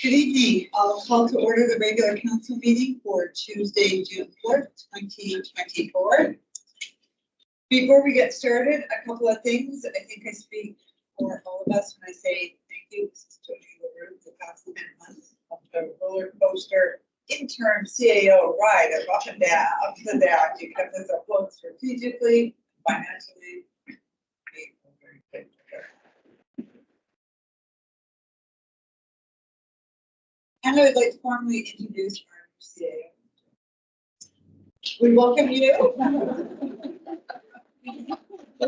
Good evening. I'll call to order the regular council meeting for Tuesday, June 4th, 2024. Before we get started, a couple of things. I think I speak for all of us when I say thank you. This is Tony LaRue, the past 10 months of the roller coaster interim CAO ride of up and down, up and down. You kept us afloat strategically, financially. And I would like to formally introduce our CAO. We welcome you.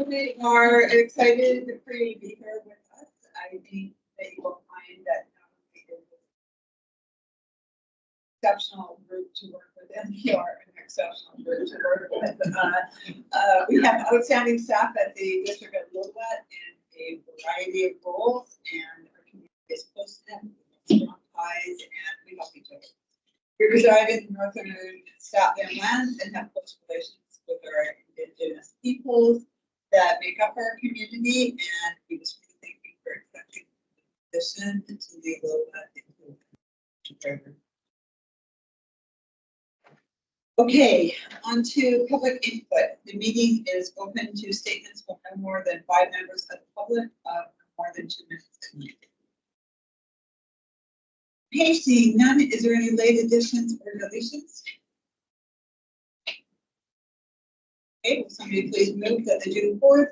We are excited for you to be here with us. I think that you will find that it is an exceptional group to work with, and we are an exceptional group to work with. We have outstanding staff at the district of Lillooet in a variety of roles, and our community is close to them, strong ties, and we help each other. We reside in northern Statland lands and have close relations with our Indigenous peoples that make up our community, and we just want to thank you for accepting the position to the Lillooet. Okay, on to public input. The meeting is open to statements from no more than 5 members of the public of more than 2 minutes. Okay, seeing none, is there any late additions or deletions? Okay, will somebody please move that the June 4th,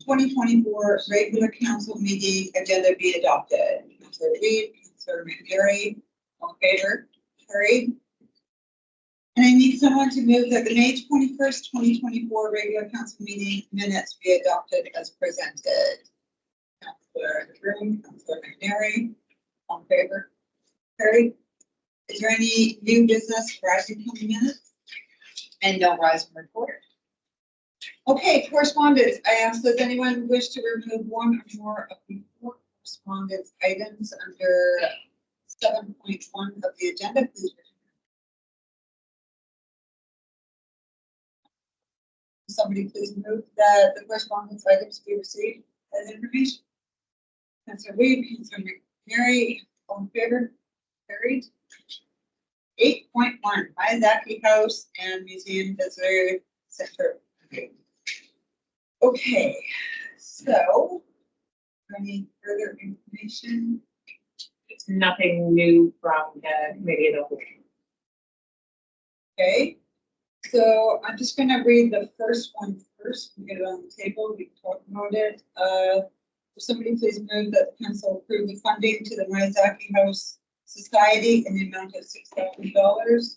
2024 regular council meeting agenda be adopted? Councillor Reid, Councillor McGarry, all in favor? Carried. And I need someone to move that the May 21st, 2024 regular council meeting minutes be adopted as presented. Councillor Groom, Councillor McNary, all in favor? Carried. Is there any new business rising coming minutes? And no rising report. Okay, correspondence. I ask, does anyone wish to remove one or more of the 4 correspondence items under 7.1 of the agenda? Please. Somebody please move that the correspondence items be received as information. Councillor Reid, Councillor McNary, all in favor? Carried. 8.1, Miyazaki House and Museum Visitor Center. Okay, so any further information? It's nothing new from the committee of the whole. Okay, so I'm just going to read the first one first. We get it on the table. We can talk about it. Will somebody please move that the council approve the funding to the Miyazaki House Society in the amount of $6,000.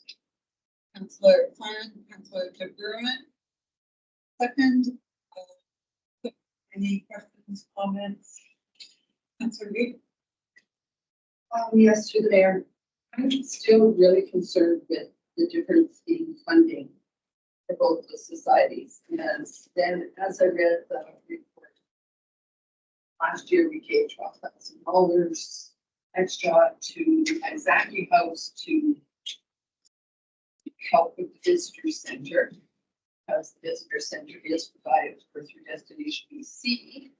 Councillor Plant, Councillor DeBruin. Second. Any questions, comments? Councillor Reid. Yes, through the mayor. I'm still really concerned with the difference in funding for both the societies. And then as I read the report, last year we gave $12,000 extra to Miyazaki House to help with the visitor center, because the visitor center is provided for through Destination BC.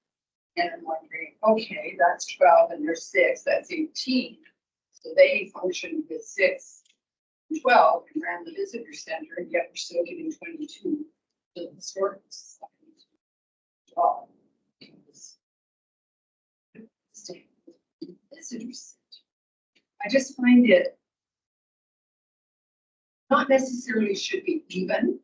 And I'm wondering, okay, that's 12 and there's 6, that's 18. So they functioned with 6 and 12 and ran the visitor center, and yet we're still giving 22 to the historical society. Job. Visitors. I just find it not necessarily should be even,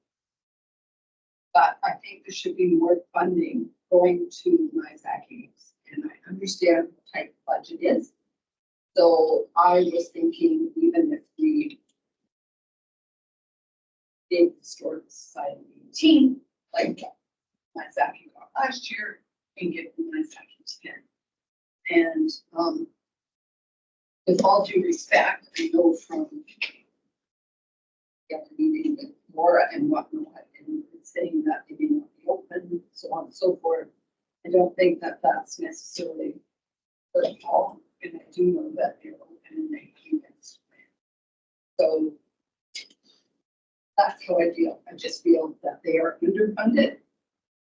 but I think there should be more funding going to Miyazaki House. And I understand what type of budget is. So I was thinking, even if we did Historical Society 18, like Miyazaki got last year, and give Miyazaki 10. And with all due respect, I know from the other meeting with Laura and whatnot, and saying that they may not be open, so on and so forth. I don't think that that's necessarily good at all. And I do know that they're open and they have events. So that's how I feel. I just feel that they are underfunded.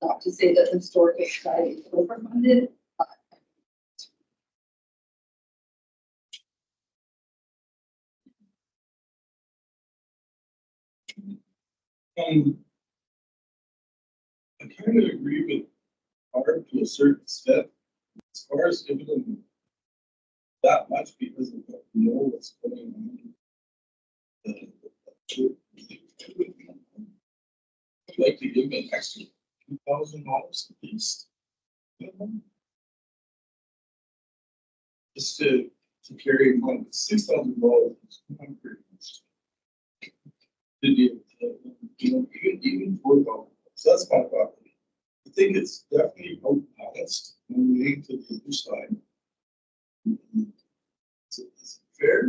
Not to say that the Historical Society is overfunded, but I kind of agree with Barb to a certain extent. As far as dividend, that much because of what we know what's going on. I'd like to give an extra $2,000 at least. Just to carry on $6,000. I'm pretty much. To deal with, even $4,000. So that's my property. I think it's definitely balanced when we to the other side. Is it fair?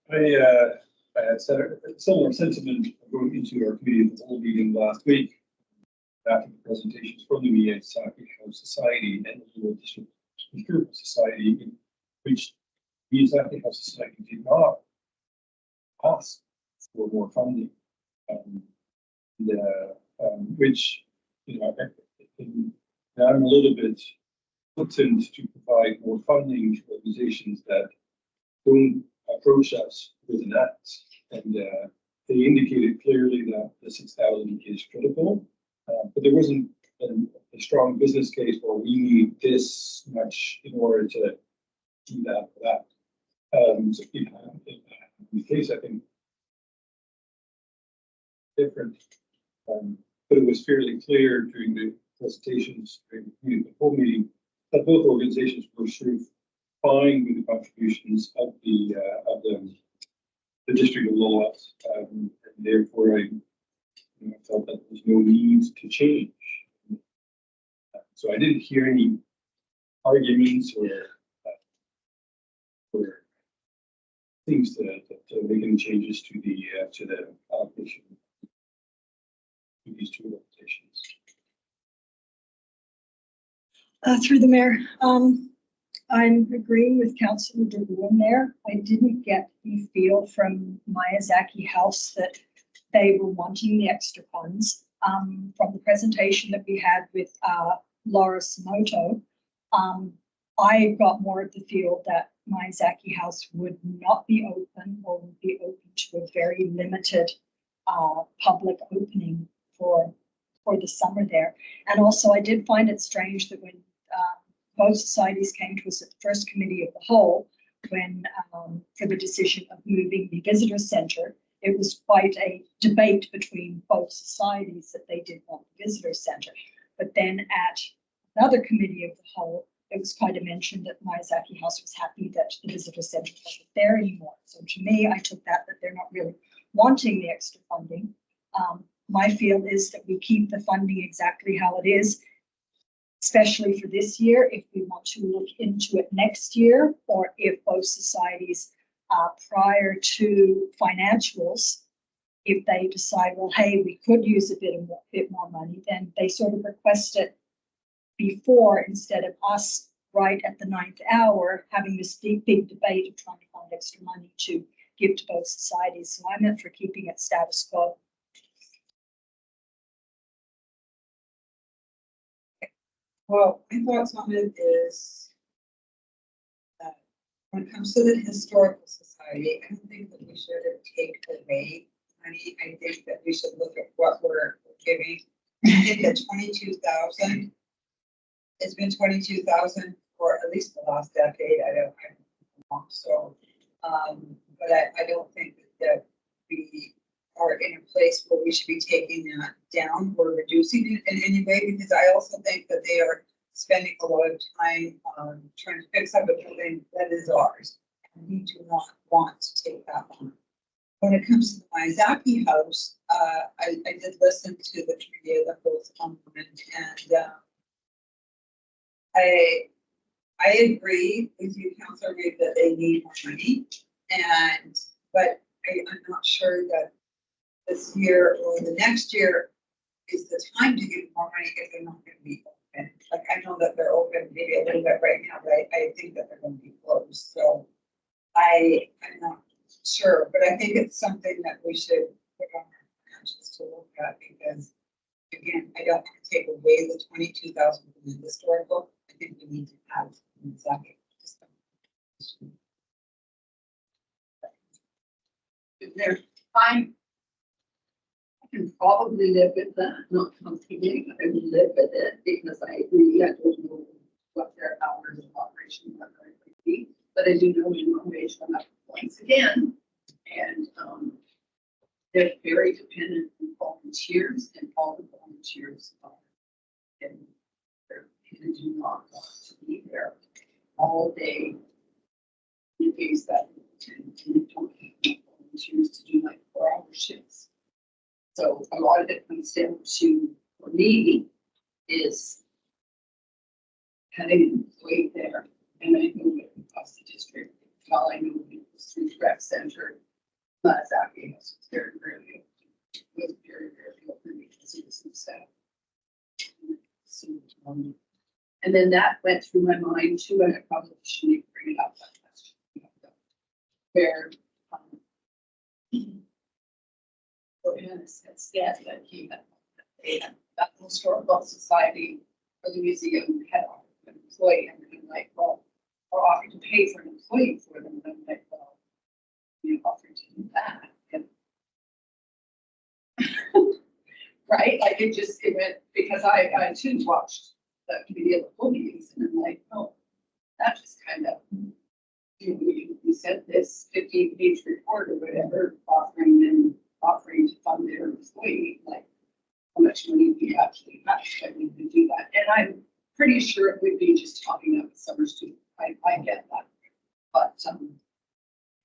I had said a similar sentiment going into our committee of the whole meeting last week. After the presentations from the Miyazaki House Society and the Rural District Historical Society, in which Miyazaki House Society did not ask for more funding, which, you know, I'm a little bit reluctant to provide more funding to organizations that don't approach us with an ask. And they indicated clearly that the 6,000 is critical, but there wasn't a strong business case where we need this much in order to do that for that. So, you know, in the case, I think different, but it was fairly clear during the presentations during the whole meeting that both organizations were sort of fine with the contributions of the District of Lillooet, and therefore I felt that there was no need to change. So I didn't hear any arguments or things to make any changes to the allocation to these two organizations. Through the mayor, I'm agreeing with Councillor DeBruin there. I didn't get the feel from Miyazaki House that they were wanting the extra funds. From the presentation that we had with Laura Samoto, I got more of the feel that Miyazaki House would not be open or would be open to a very limited public opening for the summer there. And also I did find it strange that when both societies came to us at the first committee of the whole, when for the decision of moving the visitor centre, it was quite a debate between both societies that they did want the visitor centre. But then at another committee of the whole, it was quite a mention that Miyazaki House was happy that the visitor centre wasn't there anymore. So to me, I took that they're not really wanting the extra funding. My feel is that we keep the funding exactly how it is, especially for this year. If we want to look into it next year, or if both societies prior to financials, if they decide, well, hey, we could use a bit more money, then they sort of request it before, instead of us right at the 9th hour having this big debate of trying to find extra money to give to both societies. So I'm in for keeping it status quo. Well, my thoughts on it is that when it comes to the Historical Society, I don't think that we should take away money. I think that we should look at what we're giving. I think that 22,000, it's been 22,000 for at least the last decade. I don't know. So, but I don't think that we are in a place where we should be taking that down or reducing it in any way, because I also think that they are spending a lot of time trying to fix up a building that is ours. We do not want to take that on. When it comes to the Miyazaki House, I did listen to the committee of the whole compliment, and I agree with you, Councillor Reid, that they need more money, but I'm not sure that this year or the next year is the time to give more money if they're not going to be open. Like, I know that they're open maybe a little bit right now, but I think that they're going to be closed. So I'm not sure, but I think it's something that we should put on our conscience to look at, because again, I don't want to take away the 22,000 from the historical. I think we need to have exactly just There, I can probably live with that, not comfortably, but I will live with it because I agree, I don't know what their hours of operation are going to be, but I do know minimum wage went up once again. And, they're very dependent on volunteers, and all the volunteers are, and they do not want to be there all day. In case that, and they don't have volunteers to do like 4-hour shifts. So a lot of it comes down to, for me, is having an employee there, and I know it across the district. All I know is through the rec center, Mazaki was very, very open because it was himself. So, and then that went through my mind too, and I probably shouldn't bring it up that question. Where, Johannes had said that he had, they had that historical society or the museum had offered an employee, and I'm like, well, or offered to pay for an employee for them, and I'm like, well, you offered to do that. And right, like it went, because I too watched the committee of the whole meetings, and I'm like, oh, that just kind of, you sent this 15-page report or whatever, offering to fund their employee, like how much money we actually have that we can do that. And I'm pretty sure it would be just topping up a summer student. I get that. But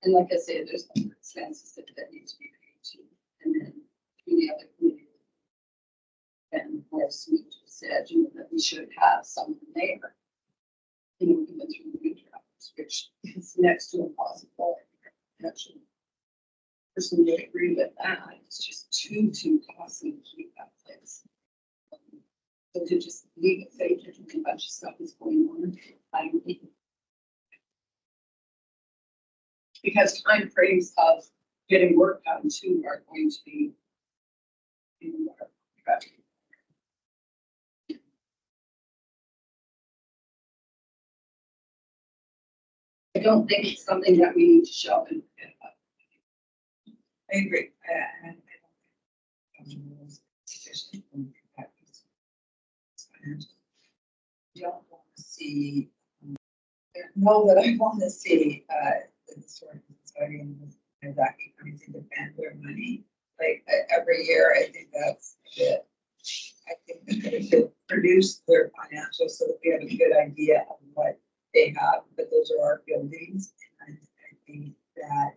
and like I said, there's other expenses that need to be paid too. And then the other committee, and of course we just said, that we should have someone there, even through the winter hours, which is next to impossible. Actually, personally agree with that. It's just too costly to keep that place. So to just leave it vacant and a bunch of stuff is going on, I don't think. Because time frames of getting work done too are going to be even more. I don't think it's something that we need to shove in. I agree. I don't think sufficient. You don't want to see, know that I want to see, the historical society and Zaki coming to defend their money. Like every year, I think that's a bit, I think that they should produce their financials so that we have a good idea of what they have, but those are our buildings. And I think that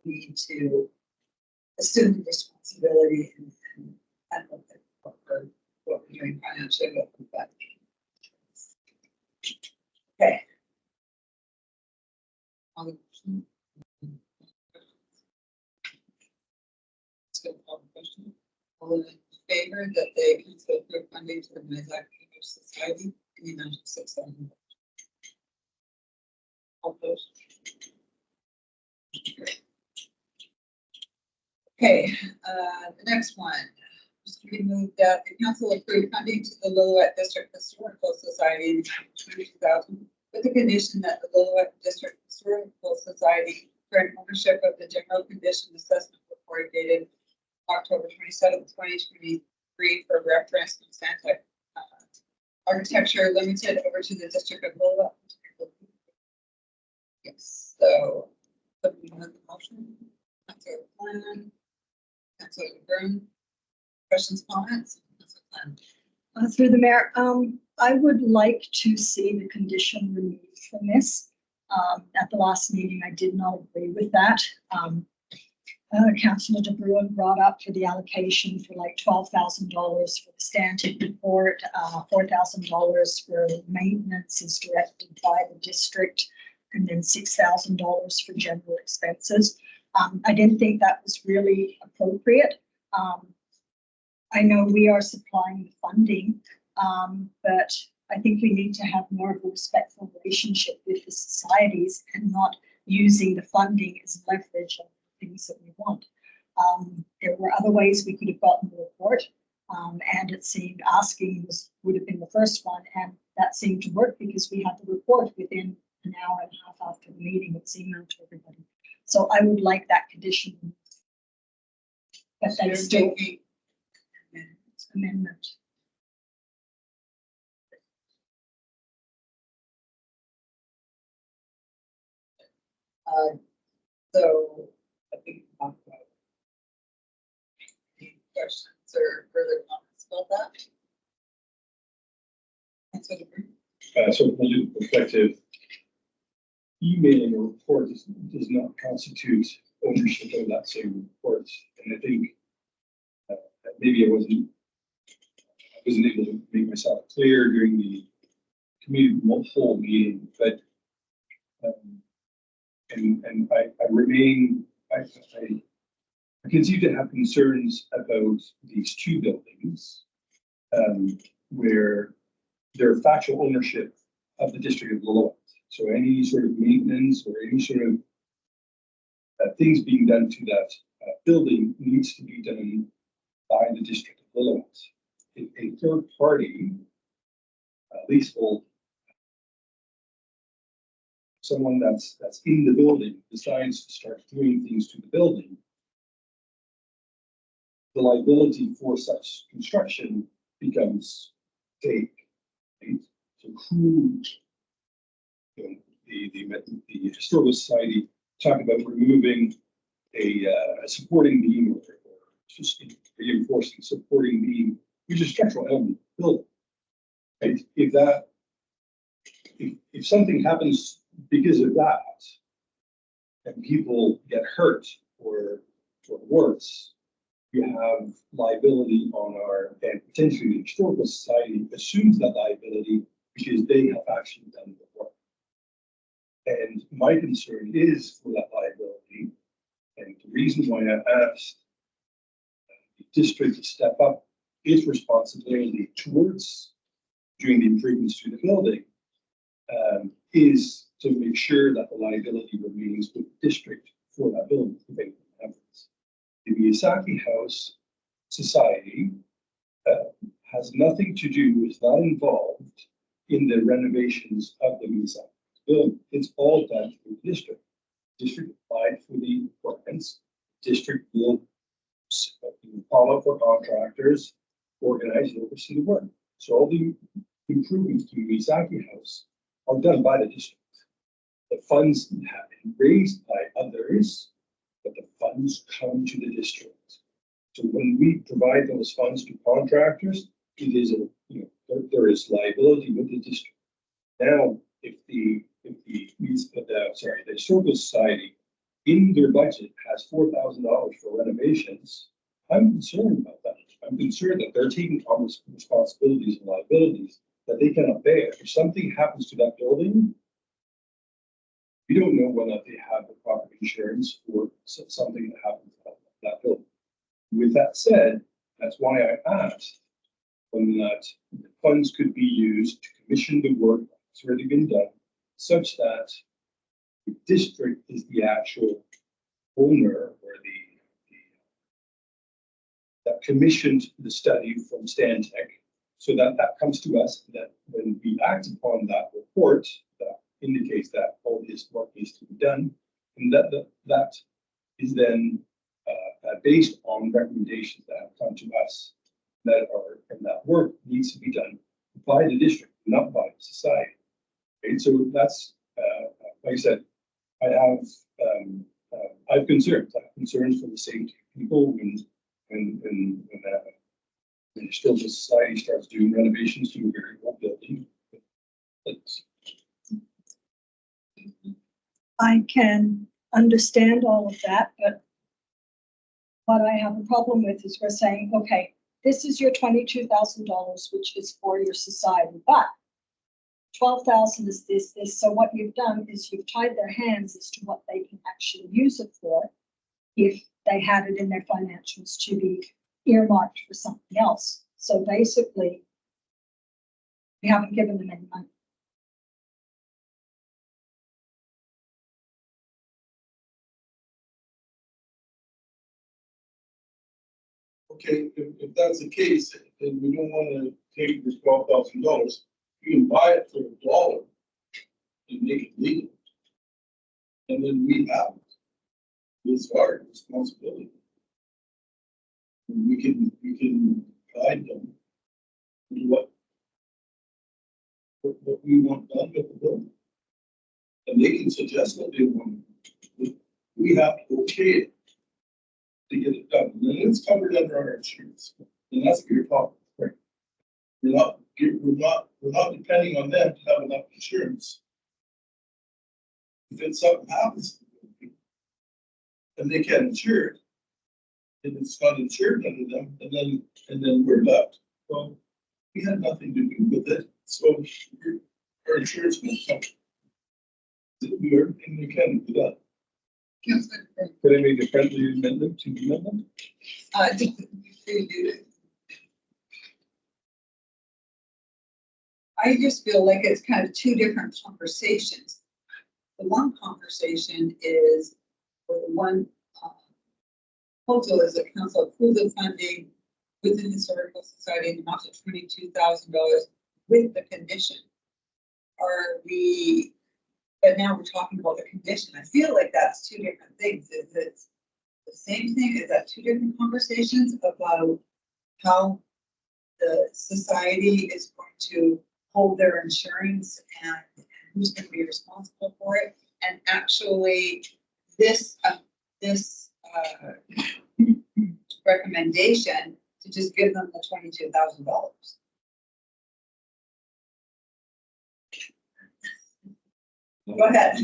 we need to assume the responsibility and look at what we're doing financially with that. Okay. On the motion. Let's go call the question. All in favor that they consider funding to the Mazak Society in the amount of $6,000. All opposed? Okay, the next one. We moved that the council approved funding to the Lillooet District Historical Society in the amount of $22,000 with the condition that the Lillooet District Historical Society current ownership of the general condition assessment report dated October 27th, 2023 for reference from Santa Architecture Limited over to the District of Lillooet. Yes, so the motion. Councilor Plan. Councilor Broom. Questions, comments? Through the mayor, I would like to see the condition removed from this. At the last meeting, I did not agree with that. Councillor De Bruin brought up for the allocation for like $12,000 for the Stanton report, $4,000 for maintenance is directed by the district, and then $6,000 for general expenses. I didn't think that was really appropriate. I know we are supplying the funding, but I think we need to have more of a respectful relationship with the societies and not using the funding as leverage on things that we want. There were other ways we could have gotten the report, and it seemed asking would have been the first one, and that seemed to work because we had the report within an hour and a half after the meeting, it's emailed to everybody. So I would like that condition. But So they you're still making amendment. So I think we'll talk about any questions or further comments about that. Councilor DeBruin? So from a legal perspective, emailing a report does not constitute ownership of that same report. And I think maybe I wasn't able to make myself clear during the committee whole meeting, but and I remain, I continue to have concerns about these two buildings where they're factual ownership of the district of Lillooet. So any sort of maintenance or any sort of things being done to that building needs to be done by the district of Lillooet. A third party leasehold, someone that's in the building decides to start doing things to the building, the liability for such construction becomes fake. Right? So who, the historical society talked about removing a supporting beam or just reinforcing supporting beam, which is a structural element of the building. Right? If something happens because of that, and people get hurt or worse, you have liability on our, and potentially the historical society assumes that liability because they have actually done the work. And my concern is for that liability, and the reason why I asked the district to step up its responsibility towards doing the improvements to the building is to make sure that the liability remains with the district for that building if anything happens. The Miyazaki House Society has nothing to do, is not involved in the renovations of the Miyazaki building. It's all done through the district. District applied for the requirements. District will follow up for contractors, organize and oversee the work. So all the improvements to Miyazaki House are done by the district. The funds have been raised by others, but the funds come to the district. So when we provide those funds to contractors, it is there is liability with the district. Now, if the historical society in their budget has $4,000 for renovations, I'm concerned about that. I'm concerned that they're taking on responsibilities and liabilities that they cannot bear. If something happens to that building, we don't know whether they have the proper insurance for something that happens to that building. With that said, that's why I asked when that the funds could be used to commission the work that's already been done, such that the district is the actual owner or that commissioned the study from Stantec, so that comes to us, that when we act upon that report that indicates that all this work needs to be done, and that is then based on recommendations that have come to us and that work needs to be done by the district, not by the society. Okay, so that's like I said, I have concerns. I have concerns for the safety of people when the historical society starts doing renovations to a very old building. I can understand all of that, but what I have a problem with is we're saying, okay, this is your $22,000, which is for your society, but 12,000 is this. So what you've done is you've tied their hands as to what they can actually use it for if they had it in their financials to be earmarked for something else. So basically, we haven't given them any money. Okay, if that's the case, and we don't want to take this $12,000, you can buy it for $1 and make it legal. And then we have this our responsibility. And we can guide them in what we want done with the building. And they can suggest what they want. We have to okay it to get it done. And then it's covered under our insurance. And that's what you're talking about. Right? We're not depending on them to have enough insurance. If it's something happens, and they can't insure it, and it's not insured under them, and then we're left. Well, we had nothing to do with it, so our insurance will cover. Do everything we can to do that. Councilor, Could I make a friendly amendment to the amendment? before you do it. I just feel like it's kind of two different conversations. The one conversation is, or the one proposal is that council approve the funding within the Historical Society in the amount of $22,000 with the condition. Are we, but now we're talking about the condition. I feel like that's two different things. Is it the same thing? Is that two different conversations about how the society is going to hold their insurance and who's going to be responsible for it? And actually, this recommendation to just give them the $22,000. Go ahead.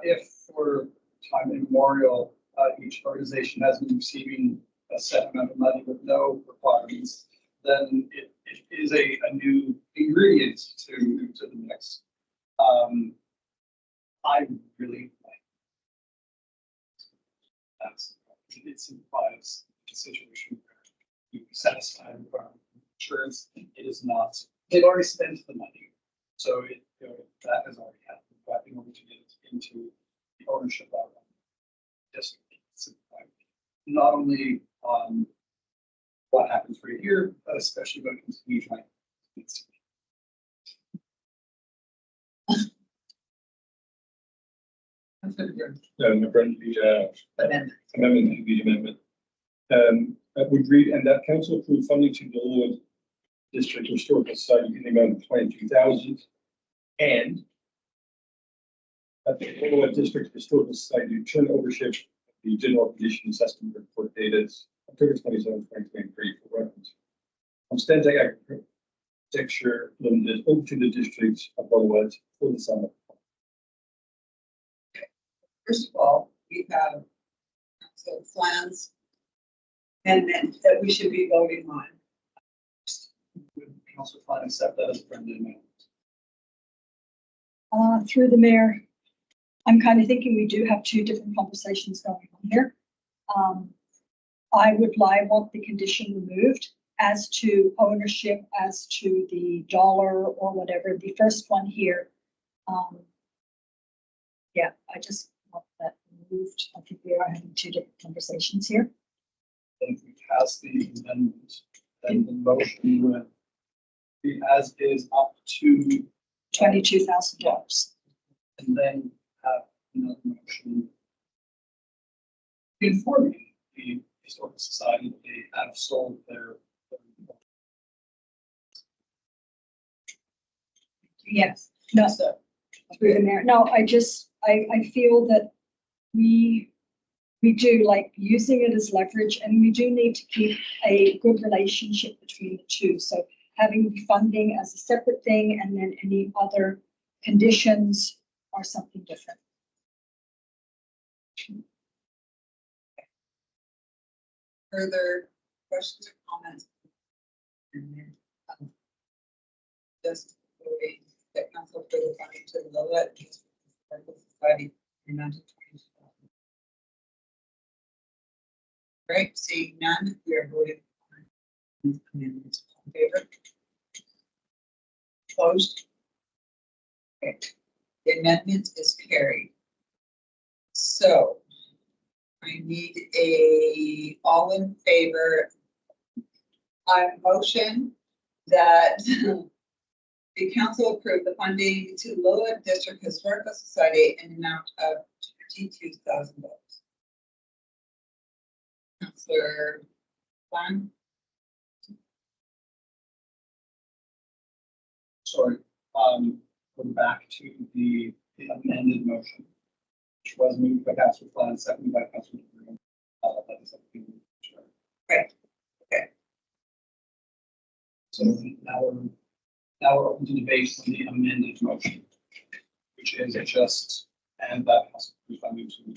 If for time immemorial, each organization has been receiving a set amount of money with no requirements, then it is a new ingredient to the mix. I really like that's it simplifies the situation where you satisfy the insurance. It is not, they've already spent the money. So it, that has already happened, but in order to get it into the ownership of just simplify. Not only on what happens right here, but especially when it comes to huge money. A friendly Amendment. amendment to the amendment. That would read, and that council approved funding to the Lowood District Historical Society in the amount of $22,000, and that the Lowood District Historical Society return ownership of the general condition assessment report dated October 27, 2023 for reference. From Stantec Architecture Limited over to the district of Lowood for the summer. First of all, we have council plans amendment that we should be voting on. Would Council Klein accept that as a friendly amendment? Through the mayor, I'm kind of thinking we do have two different conversations going on here. I want the condition removed as to ownership, as to the dollar or whatever. The first one here, yeah, I just want that removed. I think we are having two different conversations here. And if we pass the amendment, then the motion would be as is up to, $22,000. and then have another motion informing the Historical Society that they have sold their. Yes. No, So, through the mayor. No, I feel that we do like using it as leverage, and we do need to keep a good relationship between the two. So having funding as a separate thing and then any other conditions are something different. further questions or comments? And then, just voting that council for the funding to the Lowood Historical Society in amount of $22,000. Right, seeing none, we are voting on amendment. In favor? Closed. Okay, the amendment is carried. So I need a all in favor. I motion that the council approved the funding to Lillooet District Historical Society in the amount of $22,000. Counselor Klein? Sorry, going back to the amended motion, which was moved by Councilor Flynn, seconded by Councilor Green. That is up to you. Sure. Right. Okay. So now we're open to debate on the amended motion, which is just, and that has to be funded to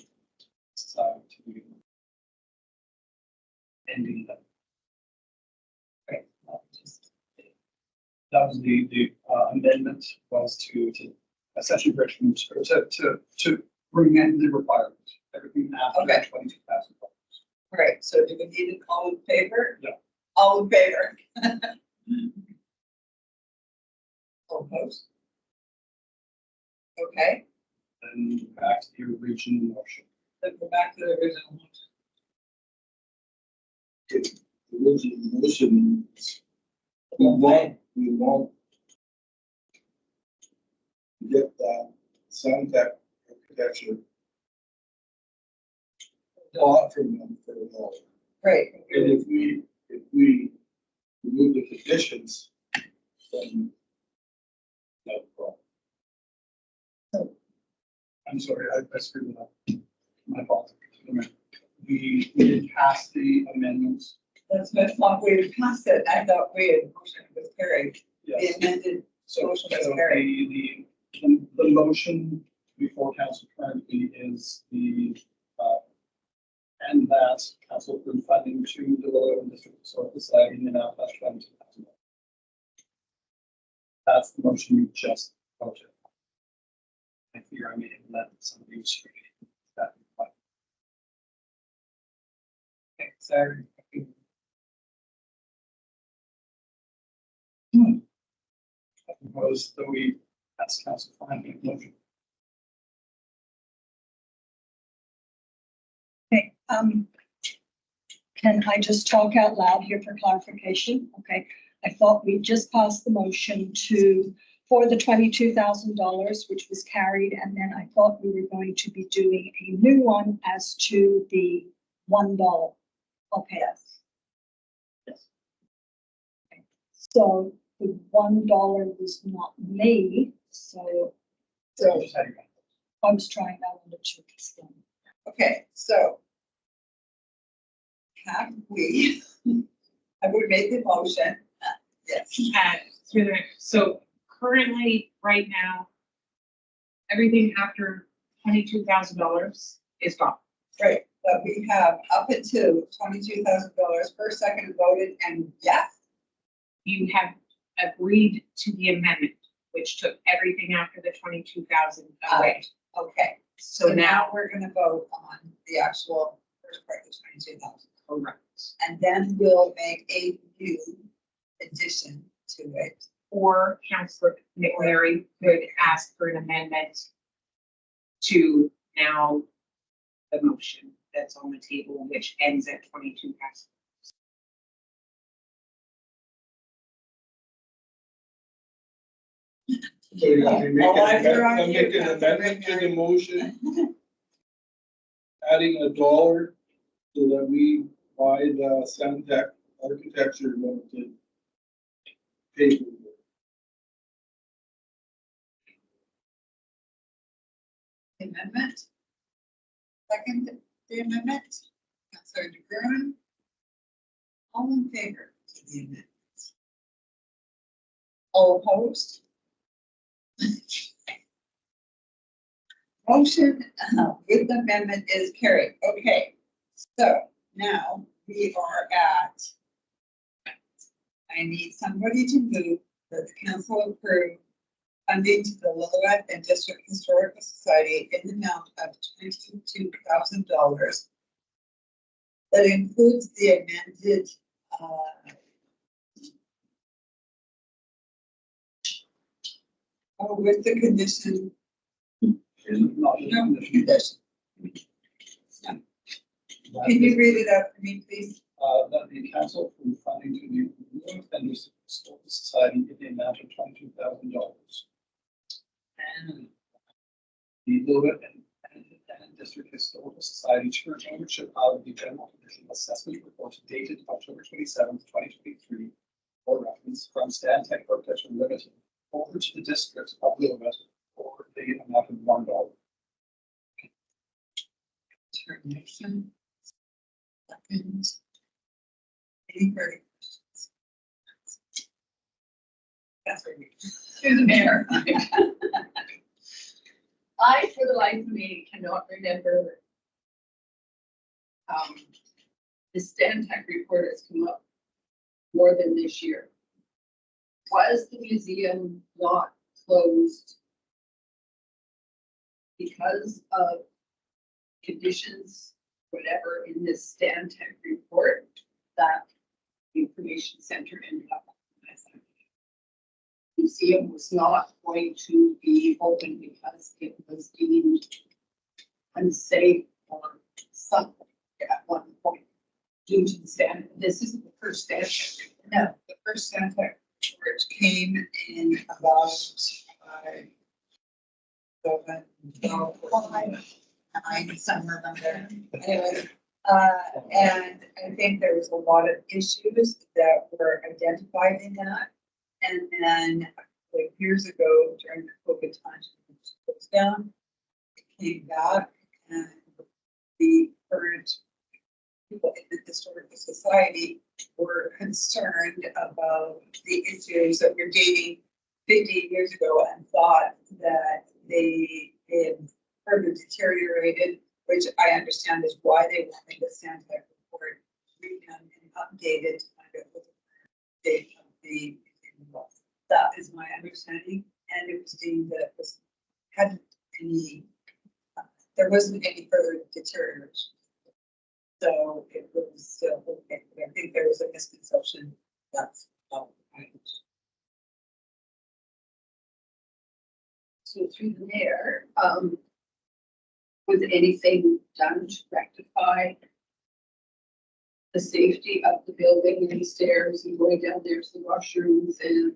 ending that. Okay. That was the amendment was to essentially Richmond, or to bring in the requirement, everything after Okay. $22,000. All right, so do we need an all in favor? Yeah. All in favor? All opposed? Okay, Then back to the original motion. then go back to the original motion. The original motion, we want to get that sound tech architecture bought from them for a dollar. Right. And if we remove the conditions, then no problem. I'm sorry, I screwed it up. My fault. We did pass the amendments. That's what I thought we had passed it. I thought we had motion was carried. The Yes. amended So motion was so carried. the motion before council currently is and that council approved funding to the Lillooet District Historical Society in the amount of $22,000. That's the motion you just voted. I fear I may have let somebody scream that. Okay, sorry. I propose that we ask council for a motion. Okay, can I just talk out loud here for clarification? Okay, I thought we just passed the motion for the $22,000, which was carried, and then I thought we were going to be doing a new one as to the $1. Okay. Yes. Okay. So the $1 was not me, so So just had your hand. I was trying that one to explain. Okay, so have we, I would make the motion. Yes, Through the, so currently, right now, everything after $22,000 is gone. right, but we have up until $22,000 per second voted and yes. You have agreed to the amendment, which took everything after the 22,000 away. Okay, So so now now, we're gonna vote on the actual first part, the 22,000. correct. And then we'll make a new addition to it. Or Councillor McNary could ask for an amendment to now the motion that's on the table, which ends at 22,000. So you're gonna make All eyes are on an you, make an Councilor amendment to the McNary. motion, adding $1 so that we buy the sound tech architecture limited paper. Amendment. Second, the amendment, Councilor DeGroote. All in favor to the amendment? All opposed? Motion with the amendment is carried. Okay, so now we are at, I need somebody to move that the council approve funding to the Lillooet and District Historical Society in the amount of $22,000. That includes the amended, with the condition, Not just no condition. condition. Can you read it out for me, please? that the council approve funding to the Blue Fenders Historical Society in the amount of $22,000. And the Blue and District Historical Society to retain ownership of the General Condition Assessment Report dated October 27th, 2023, for reference from Stan Tech Protection Limited over to the District of Lilibet for the amount of $1. Termination. Second. Any further questions? That's what we. Through the mayor. I, for the life of me, cannot remember. The Stan Tech report has come up more than this year. Was the museum not closed because of conditions, whatever, in this Stan Tech report that the information center ended up? Museum was not going to be open because it was deemed unsafe or something at one point due to the standard. This isn't the first standard. No, the first Santa report came in about nine, somewhere around there. Anyway, and I think there was a lot of issues that were identified in that. And then like years ago during the COVID times, when it was closed down, it came back and the current people in the historical society were concerned about the issues that were dating 50 years ago and thought that they had further deteriorated, which I understand is why they wanted the Santa report redone and updated to kind of with the date of the. That is my understanding, and it was deemed that it was hadn't any, there wasn't any further deterioration. So it was still okay. But I think there was a misconception that's So through the mayor, was anything done to rectify the safety of the building and the stairs and going down there to the washrooms and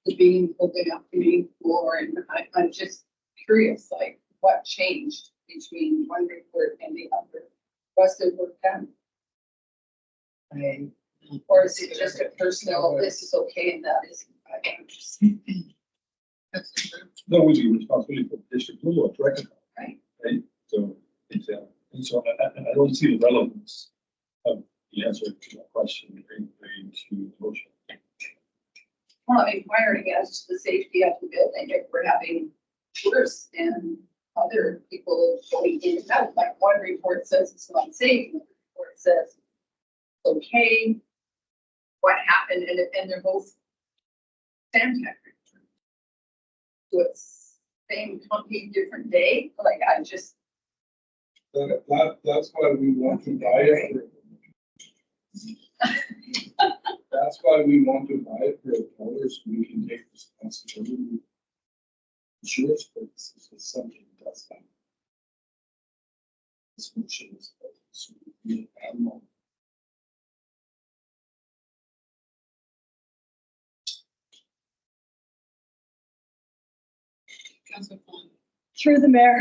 the beam holding up the main floor? And I'm just curious, like, what changed between one report and the other? Was there work done? Or is it just a personal, this is okay and that isn't? I don't understand. That would be responsibility for the district law to recognize. Right. So, exactly. And so I don't see the relevance of the answer to that question in to the motion. Well, I'm inquiring as to the safety of the building, if we're having tourists and other people going in and out. Like one report says it's not safe, another report says it's okay. What happened? And they're both Stan Tech reports. So it's same company, different day. Like I just. That's why we want to buy it. That's why we want to buy it for $1, so we can take responsibility. Insurance purposes if something does happen. This motion is. Council Fon. Through the mayor,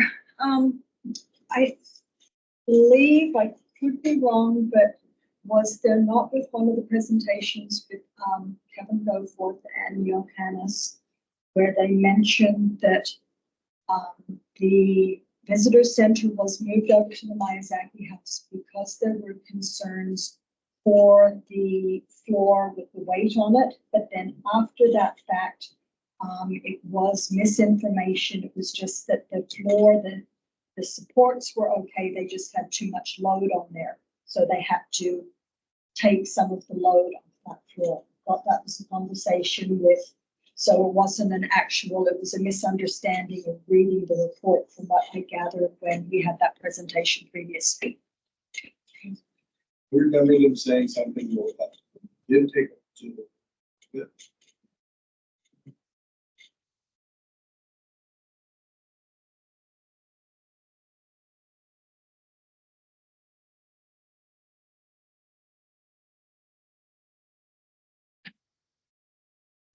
I believe, I could be wrong, but was there not with one of the presentations with Kevin Goforth and Neil Hannes, where they mentioned that the visitor center was moved over to the Miyazaki house because there were concerns for the floor with the weight on it, but then after that fact, it was misinformation. It was just that the floor, the supports were okay. They just had too much load on there. So they had to take some of the load off that floor. Thought that was a conversation with, so it wasn't an actual, it was a misunderstanding of reading the report from what I gathered when we had that presentation previously. We remember them saying something about that. Didn't take it to the.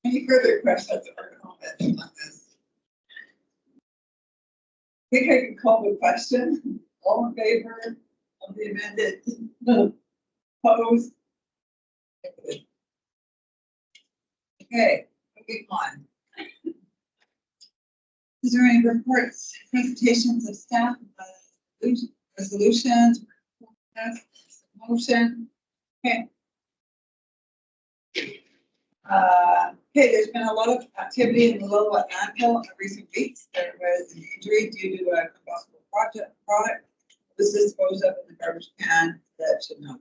Any further questions or comments on this? I think I can call the question. All in favor of the amended? Opposed? Okay, moving on. Is there any reports, presentations of staff, resolutions, motion? Okay. Okay, there's been a lot of activity in the Lillooet landfill in recent weeks. There was an injury due to a combustible product. This is disposed of in the garbage can. That should not.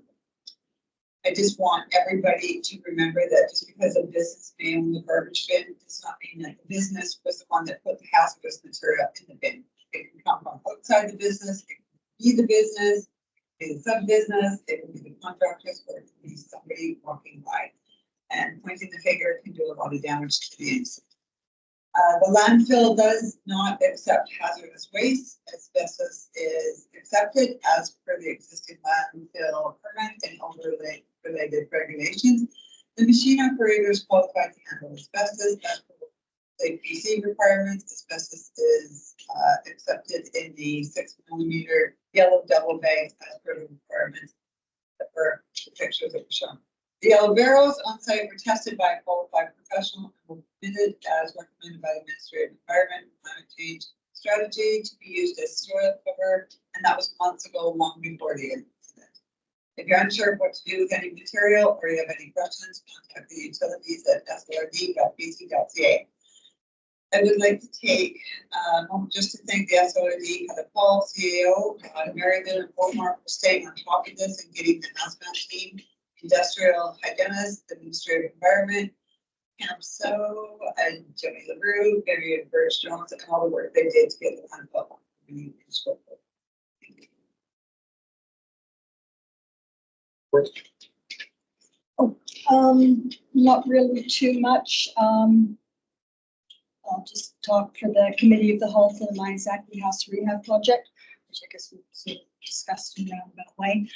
I just want everybody to remember that just because a business may own the garbage bin does not mean that the business was the one that put the hazardous material in the bin. It can come from outside the business, it can be the business, it can be some business, it can be the contractors, or it can be somebody walking by. And pointing the finger can do a lot of damage to the insect. The landfill does not accept hazardous waste. Asbestos is accepted as per the existing landfill permit and overlay related regulations. The machine operator is qualified to handle asbestos as per the PC requirements. Asbestos is accepted in the 6 millimeter yellow double bags as per the requirements for the pictures that were shown. The yellow barrels on site were tested by a qualified professional and were permitted as recommended by the Ministry of Environment and Climate Change Strategy to be used as soil cover, and that was months ago, long before the incident. If you're unsure of what to do with any material or you have any questions, contact the utilities at slrd.bc.ca. I would like to take a moment just to thank the SOD, Heather Paul, CAO, Maryville and Beaumont for staying on top of this and getting the announcement team, industrial hygienist, the Ministry of Environment, Camp So, and Jimmy LaRue, Marion Birch Jones, and all the work they did to get the landfill. Not really too much. I'll just talk for the Committee of the Whole for the Miyazaki House Rehab Project, which I guess we sort of discussed in a roundabout way.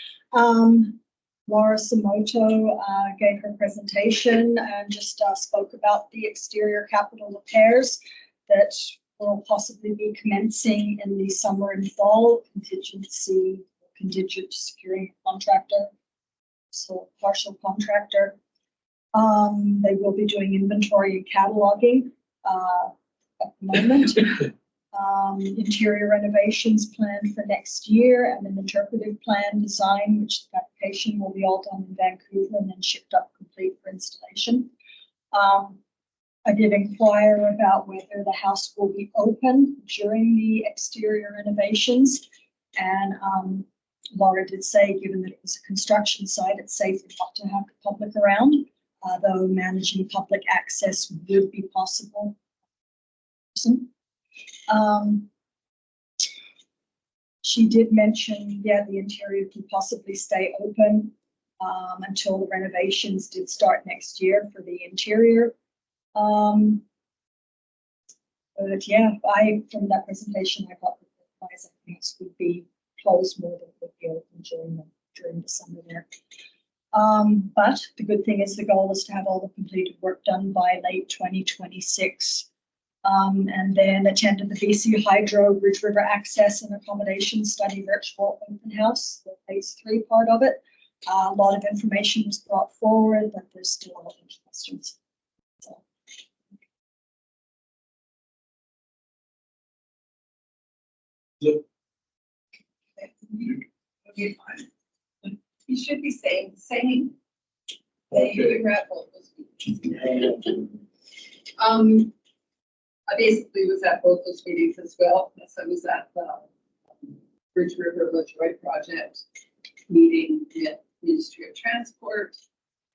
Laura Samoto gave her presentation and just spoke about the exterior capital repairs that will possibly be commencing in the summer and fall, contingent securing a contractor, so partial contractor. They will be doing inventory and cataloging at the moment. Interior renovations planned for next year and an interpretive plan design, which the application will be all done in Vancouver and then shipped up complete for installation. I did inquire about whether the house will be open during the exterior renovations, and Laura did say, given that it was a construction site, it's safe not to have the public around, though managing public access would be possible. She did mention, yeah, the interior could possibly stay open until the renovations did start next year for the interior. But yeah, from that presentation, I got that the Miyazaki would be closed more than would be open during the summer there. But the good thing is the goal is to have all the completed work done by late 2026. And then attended the BC Hydro Ridge River Access and Accommodation Study Virtual Open House, the phase 3 part of it. A lot of information was brought forward, but there's still a lot of questions. So. Yep. You should be saying the same. Thank you, Rebel. I basically was at both those meetings as well. Yes, I was at the Bridge River LaJoy project meeting with Ministry of Transport.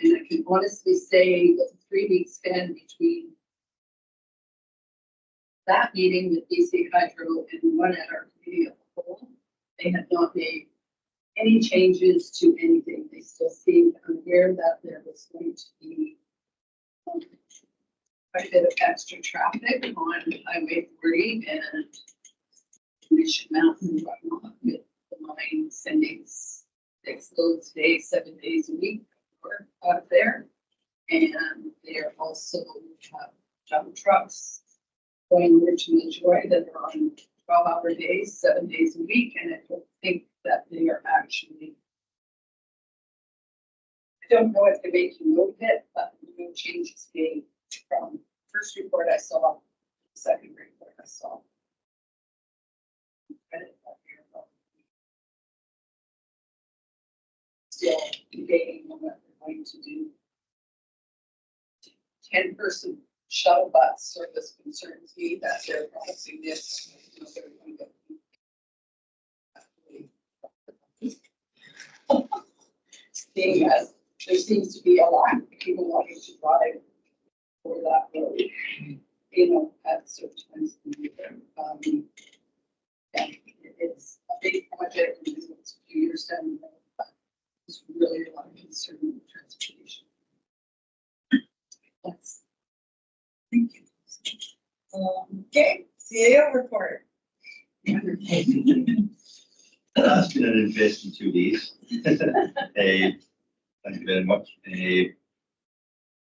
And I can honestly say with a 3-week span between that meeting with BC Hydro and one at our committee of the whole, they had not made any changes to anything. They still seemed unaware that there was going to be quite a bit of extra traffic on Highway 40 and Mission Mountain and whatnot, with the line sending 6 loads a day, 7 days a week out of there. And they're also have dump trucks going over to Enjoy that are on 12-hour days, 7 days a week, and I don't think that they are actually. I don't know if they're making note of it, but no changes made from first report I saw, second report I saw. Credit that here, but still debating on what they're going to do. 10-person shuttle bus service concerns me that they're promising this. You know, they're going to seeing as there seems to be a lot of people wanting to drive over that road, you know, at certain times of the year. Yeah, it's a big project and it's a few years down the road, but there's really a lot of concern with transportation. Yes. Thank you. Okay, CAO report. That's been an interesting 2 days. Thank you very much. We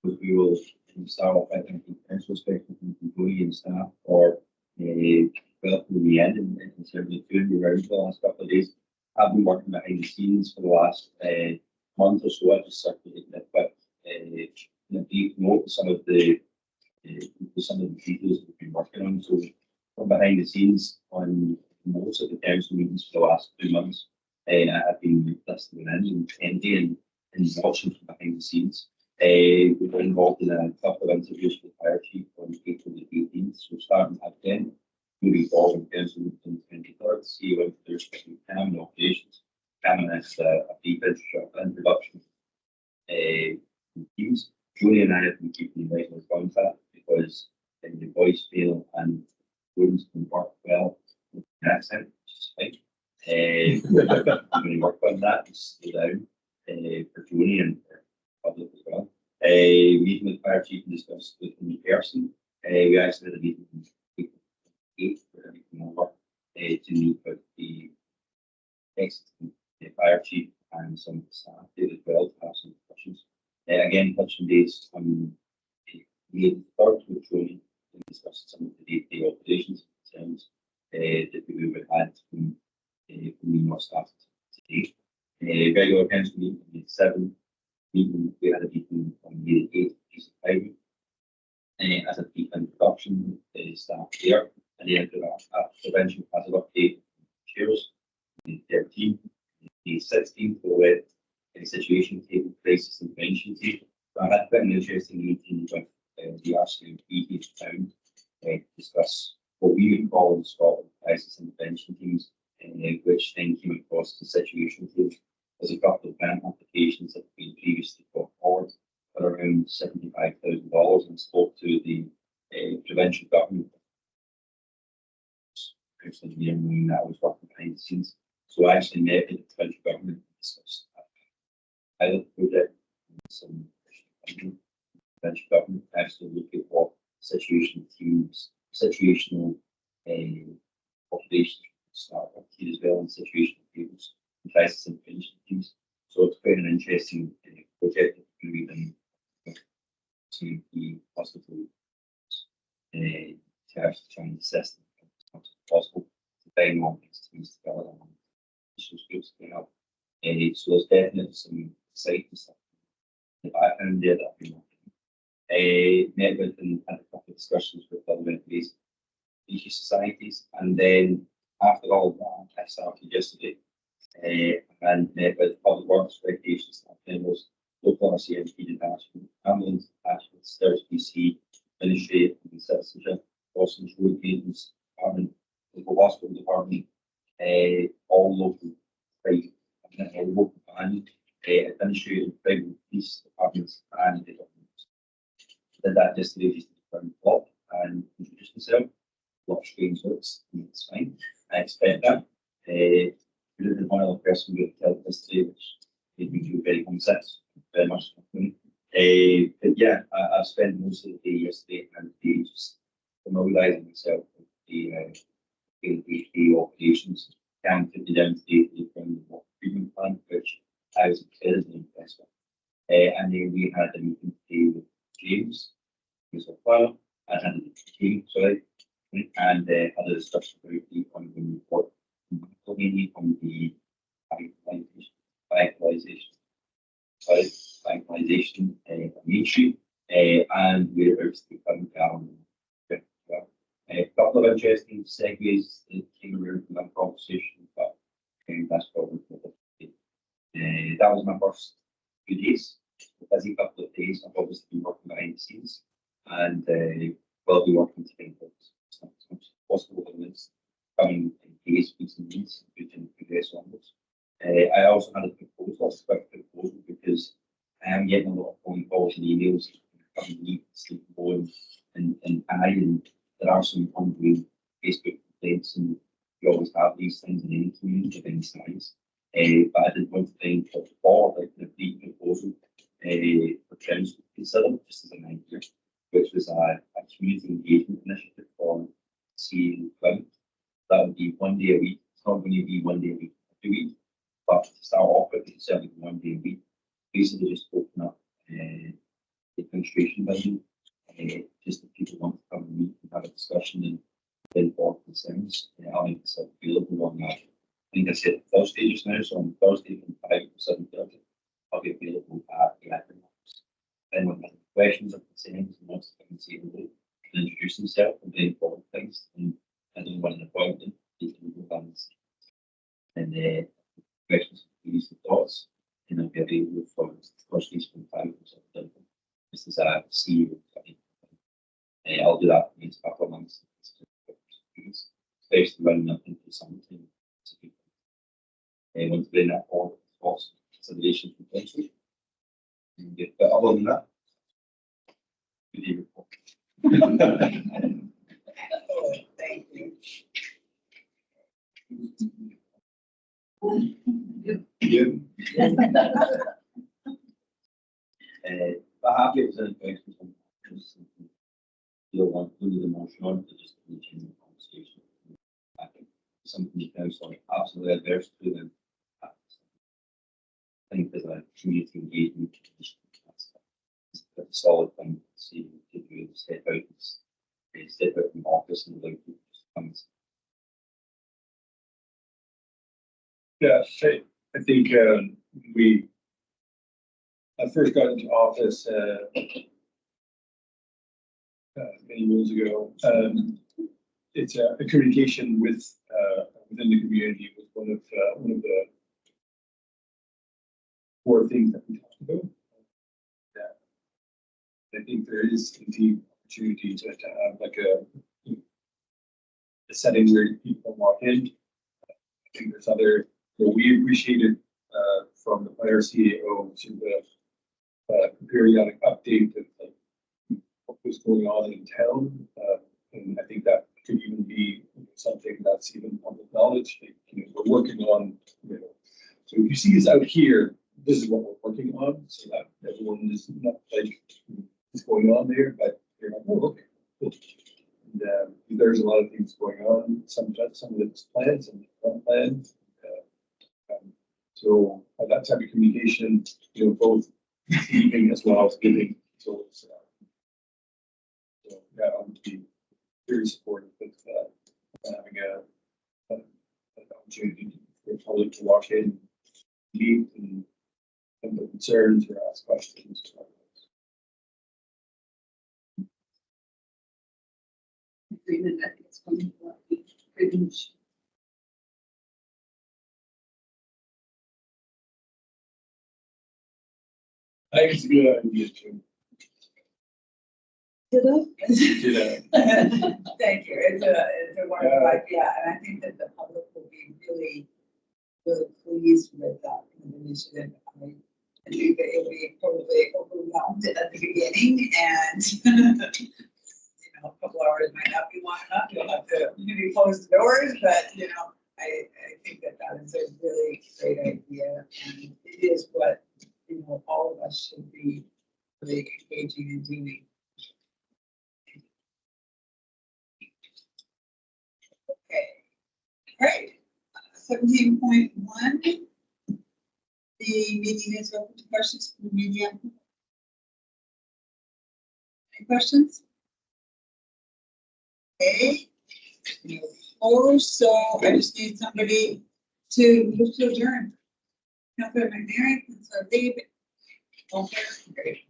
will start off, I think, in retrospect from employee and staff for well through the end and certainly doing the round for the last couple of days. I've been working behind the scenes for the last month or so. I just circulated a quick brief note of some of the details we've been working on. So from behind the scenes on most of the council meetings for the last 2 months, I've been listening in and watching from behind the scenes. We were involved in a couple of interviews with the fire chief on April the 18th. So starting at 10, moving forward in council meeting 23rd, see when there's special Cam and operations. Cam has a brief introduction. Teams. Julie and I have been keeping regular contact because in the voicemail and words can work well with the accent, which is fine. I'm going to work on that and slow down for Julie and for public as well. Meeting with fire chief and discuss with him in person. We actually had a meeting on April 8th for everything over to meet with the ex-fire chief and some of the staff there as well to have some questions. Again, touching base on the 3rd with Julie and discussing some of the day-to-day operations concerns that we would have had from more staff today. Regular council meeting on the 7th. We had a meeting on the 8th, piece of highway. As a brief introduction with the staff there, and then a prevention hazard update chairs, the 13th, the 16th, with a situation table, crisis intervention table. So I had quite an interesting meeting with the RCMP each town to discuss what we would call in Scotland crisis intervention teams, which then came across the situation table. There's a couple of grant applications that have been previously put forward at around $75,000 and spoke to the provincial government. Council engineer knowing that I was working behind the scenes. So I actually met with the provincial government and discussed a pilot project and some provincial government to actually look at what situational teams, situational operations start up here as well, and situational tables and crisis intervention teams. So it's quite an interesting project that we've been to the hospital to actually try and assess them as much as possible to find more things together and issues groups to help. So there's definitely some exciting stuff in the background there that I've been working. Met with and had a couple of discussions with government-based issue societies, and then after all that, I started yesterday and met with public works, recreation staff members, local RCMP detachment, ambulance detachments, Stairs BC, Ministry and Citizenship, Boston's Road Maintenance Department, local hospital department, all local private, local and administrative private police departments and the government. Did that yesterday just to top and introduce myself. A lot of strange looks, it's fine. I expect that. We didn't want another person to tell this today, which made me feel very homesick, very much. But yeah, I've spent most of the day yesterday and today just familiarising myself with the day-to-day operations. Can put me down today to the water treatment plant, which I was incredibly impressed with. And then we had a meeting today with planner and team, sorry, and other discussion about the ongoing report. Looking on the banalization, Main Street, and whereabouts the current a couple of interesting segues that came around from that conversation, but that's probably that was my first few days. A busy couple of days. I've obviously been working behind the scenes, and will be working to think of as much as possible in this coming days, weeks, and months, we can progress on this. I also had a proposal, a quick proposal, because I am getting a lot of phone calls and emails coming me, sleep going, and there are some ongoing Facebook complaints, and we always have these things in any community of any size. But I did want to think of like the brief proposal for Trends to consider, just as an idea, which was a community engagement initiative for seeing climate. That would be 1 day a week. It's not going to be 1 day a week every week, but to start off with, it's certainly 1 day a week. Basically, just open up the administration building, just if people want to come and meet and have a discussion and then forward concerns. I'll make myself available on that. I think I said Thursday just now, so on Thursday from 5 to 7:30, I'll be available at the admin office. Then when they have questions or concerns and wants to come and say hello and introduce himself and then forward things, and I don't want an appointment, you can go down and questions, please, and thoughts, and I'll be available for Thursdays from 5 to 7:30. This is a CEO. I'll do that for the next couple of months, especially running up into summertime. I want to bring that forward for consideration potentially. But other than that, good day report. Thank you. But happy if there's any questions on you don't want to do the motion on, but just continue the conversation. I think something the council are absolutely adverse to, then I think there's a community engagement. That's a solid thing to see to do, step out from office and allow people to come. Yeah, I think I first got into office many years ago. It's a communication with within the community was one of the core things that we talked about. I think there is indeed opportunity to have like a setting where people walk in. I think there's other, we appreciated from the prior CAO to the periodic update of like what was going on in town. And I think that could even be something that's even public knowledge. Like, we're working on, so if you see us out here, this is what we're working on, so that everyone is not like what's going on there, but they're like, oh, okay, cool. And there's a lot of things going on. Some of it's planned, some of it's unplanned. So that type of communication, both receiving as well as giving. So it's yeah, I would be very supportive of having an opportunity for the public to walk in, meet, and have their concerns or ask questions. Agreement, I think it's going to be pretty much. I think it's a good idea too. Did I? Thank you. It's a wonderful idea, and I think that the public will be really, really pleased with that kind of initiative. I think that it'll be probably overwhelmed at the beginning, and a couple hours might not be long enough. You'll have to maybe close the doors, but I think that is a really great idea, and it is what all of us should be really engaging and doing. Okay, all right. 17.1. The meeting is open to questions from the media. Any questions? Okay. Or so I just need somebody to move to adjourn. Councilor McNary, Councilor Lee. Okay. Great.